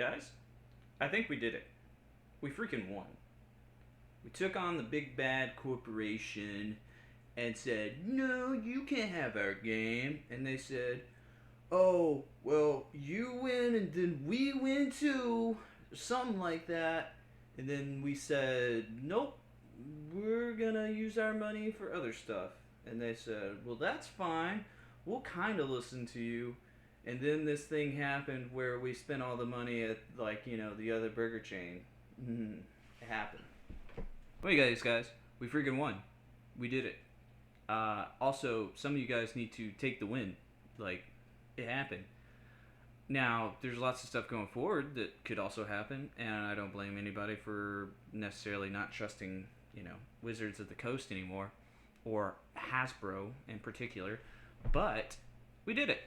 Guys, I think we did it. We freaking won. We took on the big bad corporation and said, no, you can't have our game. And they said, oh, well, you win and then we win too. Something like that. And then we said, nope, we're gonna use our money for other stuff. And they said, well, that's fine. We'll kind of listen to you. And then this thing happened where we spent all the money at, like, the other burger chain. It happened. Well, you guys, we freaking won. We did it. Also, some of you guys need to take the win. Like, it happened. Now, there's lots of stuff going forward that could also happen, and I don't blame anybody for necessarily not trusting, Wizards of the Coast anymore, or Hasbro in particular, but we did it.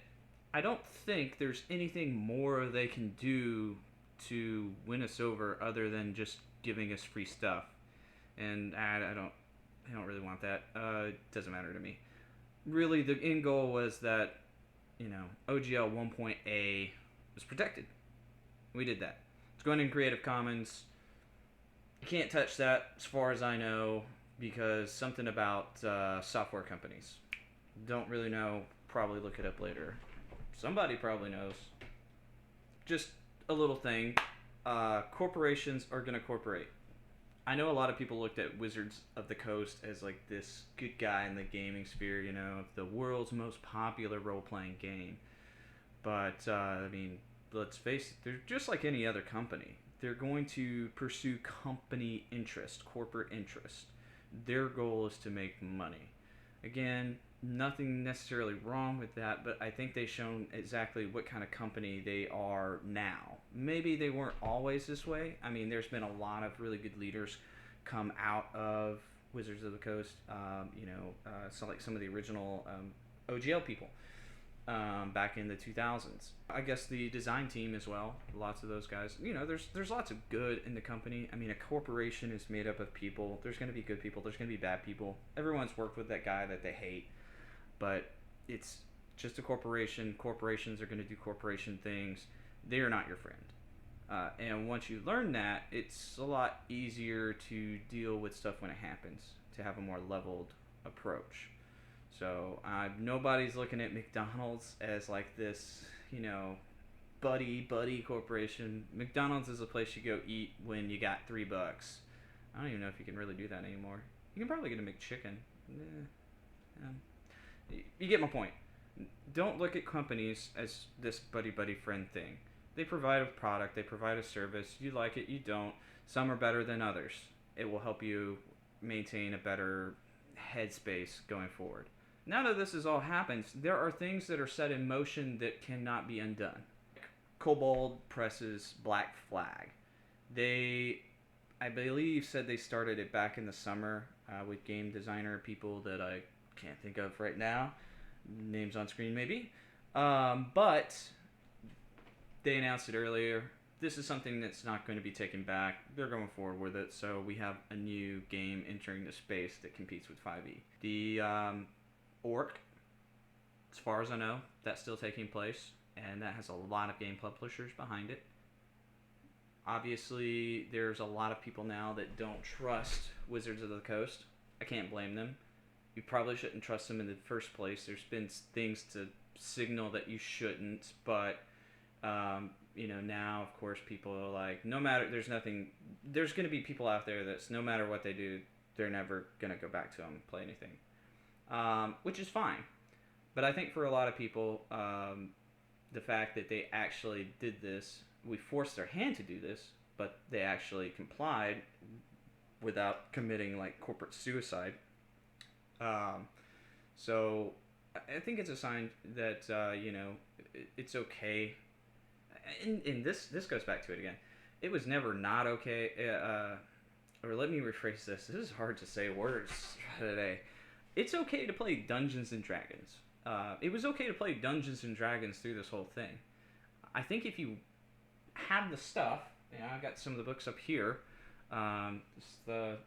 I don't think there's anything more they can do to win us over other than just giving us free stuff, and I don't really want that. It doesn't matter to me. Really, the end goal was that OGL 1.A was protected. We did that. It's going in Creative Commons. You can't touch that as far as I know because something about software companies. Don't really know. Probably look it up later. Somebody probably knows. Just a little thing. Corporations are going to corporate. I know a lot of people looked at Wizards of the Coast as like this good guy in the gaming sphere, the world's most popular role-playing game. But, let's face it, they're just like any other company. They're going to pursue company interest, corporate interest. Their goal is to make money. Again, nothing necessarily wrong with that, but I think they've shown exactly what kind of company they are now. Maybe they weren't always this way. I mean, there's been a lot of really good leaders come out of Wizards of the Coast. So like some of the original OGL people back in the 2000s. I guess the design team as well. Lots of those guys. There's lots of good in the company. I mean, a corporation is made up of people. There's going to be good people. There's going to be bad people. Everyone's worked with that guy that they hate. But it's just a corporation. Corporations are going to do corporation things. They are not your friend. And once you learn that, it's a lot easier to deal with stuff when it happens, to have a more leveled approach. So nobody's looking at McDonald's as like this, buddy corporation. McDonald's is a place you go eat when you got $3. I don't even know if you can really do that anymore. You can probably get a McChicken. You get my point. Don't look at companies as this buddy friend thing. They provide a product, they provide a service. You like it, you don't. Some are better than others. It will help you maintain a better headspace going forward. Now that this has all happened, there are things that are set in motion that cannot be undone. Kobold presses Black Flag. They, I believe, said they started it back in the summer with game designer people that I can't think of right now. Names on screen maybe. But they announced it earlier. This is something that's not going to be taken back. They're going forward with it. So we have a new game entering the space that competes with 5e. The Orc, as far as I know, that's still taking place. And that has a lot of game publishers behind it. Obviously, there's a lot of people now that don't trust Wizards of the Coast. I can't blame them. You probably shouldn't trust them in the first place. There's been things to signal that you shouldn't, but now of course people are like, no matter, there's going to be people out there that's no matter what they do, they're never going to go back to them and play anything, which is fine. But I think for a lot of people, the fact that they actually did this, we forced their hand to do this, but they actually complied without committing like corporate suicide. So I think it's a sign that, it's okay. And this goes back to it again. It was never not okay. Or let me rephrase this. This is hard to say words today. It's okay to play Dungeons and Dragons. It was okay to play Dungeons and Dragons through this whole thing. I think if you have the stuff, I've got some of the books up here. It's the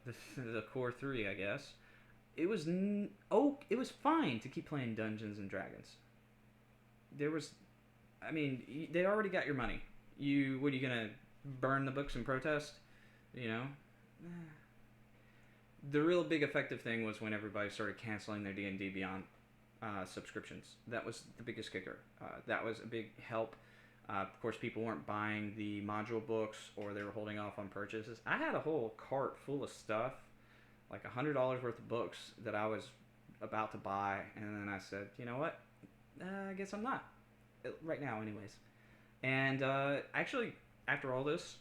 core 3, I guess. It was fine to keep playing Dungeons and Dragons. They already got your money. What are you gonna burn the books in protest? You know, the real big effective thing was when everybody started canceling their D&D Beyond subscriptions. That was the biggest kicker. That was a big help. Of course, people weren't buying the module books, or they were holding off on purchases. I had a whole cart full of stuff, like $100 worth of books that I was about to buy, and then I said, you know what? I guess I'm not. Right now, anyways. And actually, after all this,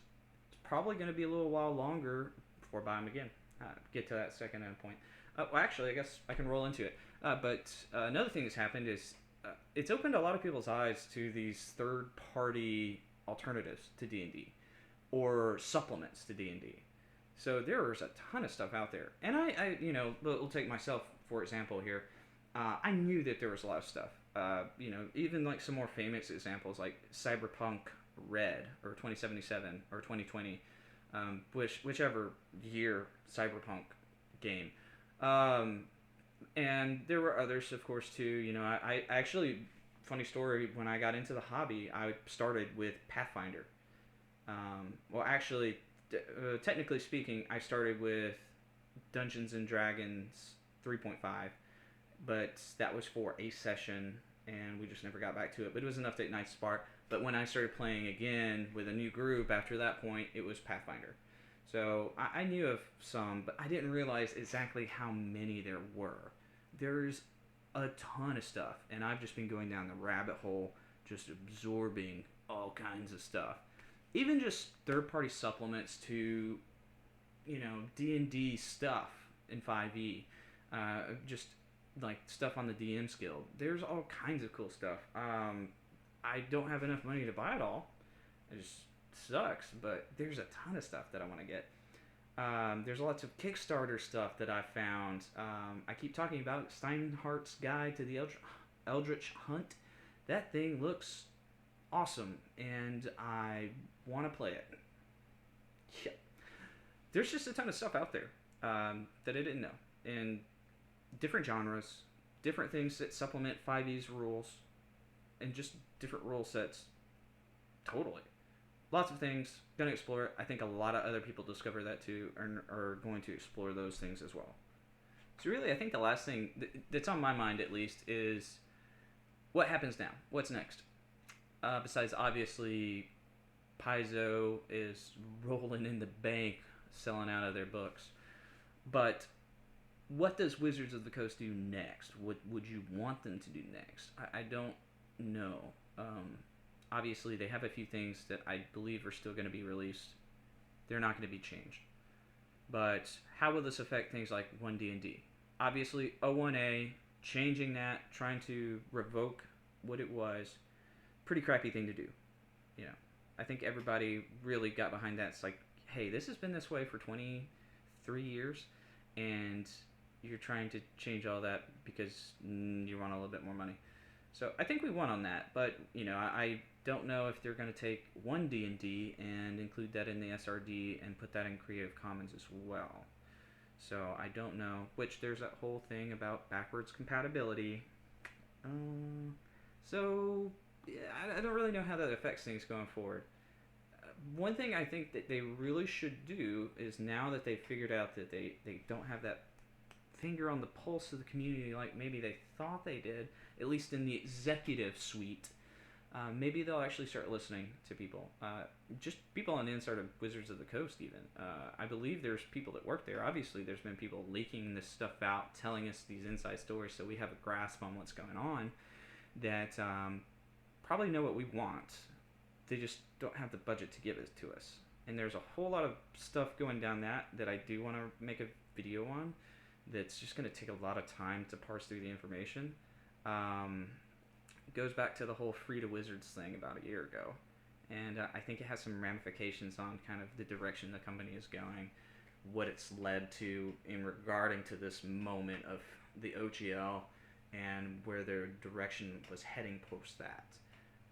it's probably going to be a little while longer before I buy them again. Get to that second end point. Well, actually, I guess I can roll into it. But another thing that's happened is it's opened a lot of people's eyes to these third-party alternatives to D&D or supplements to D&D. So there's a ton of stuff out there. And I we'll take myself, for example, here. I knew that there was a lot of stuff. Even like some more famous examples like Cyberpunk Red or 2077 or 2020, whichever year Cyberpunk game. And there were others, of course, too. I actually, funny story, when I got into the hobby, I started with Pathfinder. Technically speaking, I started with Dungeons and Dragons 3.5, but that was for a session, and we just never got back to it. But it was enough to ignite spark. But when I started playing again with a new group after that point, it was Pathfinder. So I knew of some, but I didn't realize exactly how many there were. There's a ton of stuff, and I've just been going down the rabbit hole, just absorbing all kinds of stuff. Even just third-party supplements to, D&D stuff in 5e. Just like stuff on the DM's Guild. There's all kinds of cool stuff. I don't have enough money to buy it all. It just sucks, but there's a ton of stuff that I want to get. There's lots of Kickstarter stuff that I found. I keep talking about Steinhardt's Guide to the Eldritch Hunt. That thing looks awesome, and I want to play it. Yeah. There's just a ton of stuff out there that I didn't know. And different genres, different things that supplement 5e's rules, and just different rule sets. Totally. Lots of things. Gonna explore it. I think a lot of other people discover that too, and are going to explore those things as well. So really, I think the last thing that's on my mind, at least, is what happens now? What's next? Besides, obviously, Paizo is rolling in the bank, selling out of their books. But what does Wizards of the Coast do next? What would you want them to do next? I don't know. Obviously, they have a few things that I believe are still going to be released. They're not going to be changed. But how will this affect things like 1D&D? Obviously, O1A, changing that, trying to revoke what it was, pretty crappy thing to do. I think everybody really got behind that. It's like, hey, this has been this way for 23 years, and you're trying to change all that because you want a little bit more money. So I think we won on that, but I don't know if they're going to take 1D&D and include that in the SRD and put that in Creative Commons as well. So I don't know, which there's that whole thing about backwards compatibility. So I don't really know how that affects things going forward. One thing I think that they really should do is, now that they've figured out that they don't have that finger on the pulse of the community like maybe they thought they did, at least in the executive suite, maybe they'll actually start listening to people. Just people on the inside of Wizards of the Coast, even. I believe there's people that work there. Obviously, there's been people leaking this stuff out, telling us these inside stories, so we have a grasp on what's going on, that probably know what we want. They just don't have the budget to give it to us. And there's a whole lot of stuff going down that I do want to make a video on, that's just going to take a lot of time to parse through the information. It goes back to the whole Free to Wizards thing about a year ago. And I think it has some ramifications on kind of the direction the company is going, what it's led to in regarding to this moment of the OGL, and where their direction was heading post that.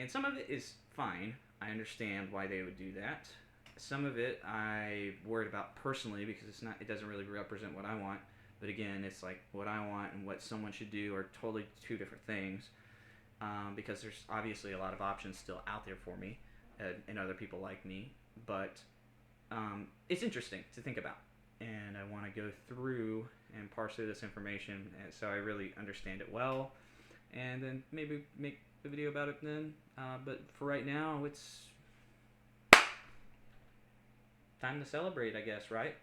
And some of it is fine. I understand why they would do that. Some of it I worried about personally, because it doesn't really represent what I want. But again, it's like what I want and what someone should do are totally two different things, because there's obviously a lot of options still out there for me. and other people like me, but it's interesting to think about, and I want to go through and parse through this information, and so I really understand it well, and then maybe make the video about it then. But for right now, it's time to celebrate, I guess, right?